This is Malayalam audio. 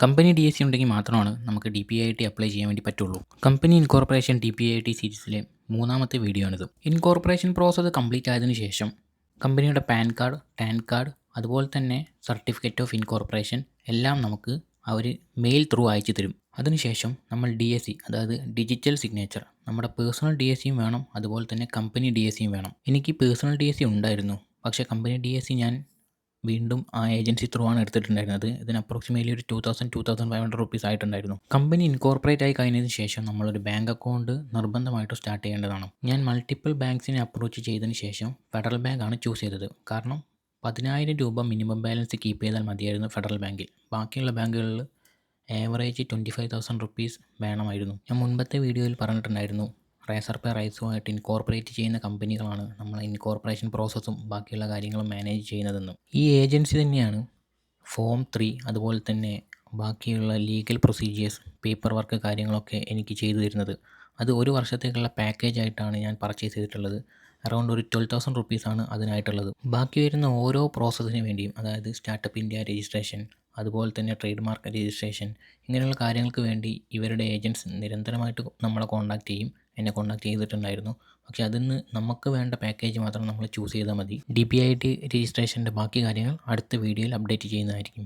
കമ്പനി DSC ഉണ്ടെങ്കിൽ മാത്രമാണ് നമുക്ക് DPIIT അപ്ലൈ ചെയ്യാൻ വേണ്ടി പറ്റുള്ളൂ. കമ്പനി ഇൻകോർപ്പറേഷൻ DPIIT സീരീസിലെ മൂന്നാമത്തെ വീഡിയോ ആണിത്. ഇൻകോർപ്പറേഷൻ പ്രോസസ്സ് കംപ്ലീറ്റ് ആയതിനു ശേഷം കമ്പനിയുടെ പാൻ കാർഡ്, ടാൻ കാർഡ്, അതുപോലെ തന്നെ സർട്ടിഫിക്കറ്റ് ഓഫ് ഇൻകോർപ്പറേഷൻ എല്ലാം നമുക്ക് അവർ മെയിൽ ത്രൂ അയച്ചു തരും. അതിനുശേഷം നമ്മൾ DSC, അതായത് ഡിജിറ്റൽ സിഗ്നേച്ചർ, നമ്മുടെ പേഴ്സണൽ DSCയും വേണം, അതുപോലെ തന്നെ കമ്പനി DSCയും വേണം. എനിക്ക് പേഴ്സണൽ DSC ഉണ്ടായിരുന്നു, പക്ഷേ കമ്പനി DSC ഞാൻ വീണ്ടും ആ ഏജൻസി ത്രൂ ആണ് എടുത്തിട്ടുണ്ടായിരുന്നത്. ഇതിന് അപ്രോക്സിമേറ്റ്ലി ഒരു 2,000-2,500 റുപ്പീസ് ആയിട്ടുണ്ടായിരുന്നു. കമ്പനി ഇൻകോർപ്പറേറ്റ് ആയി കഴിഞ്ഞതിന് ശേഷം നമ്മളൊരു ബാങ്ക് അക്കൗണ്ട് നിർബന്ധമായിട്ട് സ്റ്റാർട്ട് ചെയ്യേണ്ടതാണ്. ഞാൻ മൾട്ടിപ്പിൾ ബാങ്ക്സിനെ അപ്രോച്ച് ചെയ്തതിന് ശേഷം ഫെഡറൽ ബാങ്ക് ആണ് ചൂസ് ചെയ്തത്. കാരണം 10,000 രൂപ മിനിമം ബാലൻസ് കീപ്പ് ചെയ്താൽ മതിയായിരുന്നു ഫെഡറൽ ബാങ്കിൽ. ബാക്കിയുള്ള ബാങ്കുകളിൽ ആവറേജ് 25,000 റുപ്പീസ് വേണമായിരുന്നു. ഞാൻ മുൻപത്തെ വീഡിയോയിൽ പറഞ്ഞിട്ടുണ്ടായിരുന്നു, റേസർ പേ റൈസുമായിട്ട് ഇൻകോർപ്പറേറ്റ് ചെയ്യുന്ന കമ്പനികളാണ് നമ്മൾ ഇൻകോർപ്പറേഷൻ പ്രോസസ്സും ബാക്കിയുള്ള കാര്യങ്ങളും മാനേജ് ചെയ്യുന്നതെന്നും. ഈ ഏജൻസി തന്നെയാണ് ഫോം 3, അതുപോലെ തന്നെ ബാക്കിയുള്ള ലീഗൽ പ്രൊസീജിയേഴ്സ്, പേപ്പർ വർക്ക് കാര്യങ്ങളൊക്കെ എനിക്ക് ചെയ്തു തരുന്നത്. അത് ഒരു വർഷത്തേക്കുള്ള പാക്കേജ് ആയിട്ടാണ് ഞാൻ പർച്ചേസ് ചെയ്തിട്ടുള്ളത്. അറൗണ്ട് ഒരു 12,000 റുപ്പീസാണ് അതിനായിട്ടുള്ളത്. ബാക്കി വരുന്ന ഓരോ പ്രോസസ്സിന് വേണ്ടിയും, അതായത് സ്റ്റാർട്ടപ്പ് ഇന്ത്യ രജിസ്ട്രേഷൻ, അതുപോലെ തന്നെ ട്രേഡ് മാർക്ക് രജിസ്ട്രേഷൻ, ഇങ്ങനെയുള്ള കാര്യങ്ങൾക്ക് വേണ്ടി ഇവരുടെ ഏജൻറ്റ്സ് നിരന്തരമായിട്ട് നമ്മളെ കോൺടാക്റ്റ് ചെയ്യും. എന്നെ കോൺടാക്റ്റ് ചെയ്തിട്ടുണ്ടായിരുന്നു. പക്ഷേ അതിന്ന് നമുക്ക് വേണ്ട പാക്കേജ് മാത്രം നമ്മൾ ചൂസ് ചെയ്താൽ മതി. DPIIT രജിസ്ട്രേഷൻ്റെ ബാക്കി കാര്യങ്ങൾ അടുത്ത വീഡിയോയിൽ അപ്ഡേറ്റ് ചെയ്യുന്നതായിരിക്കും.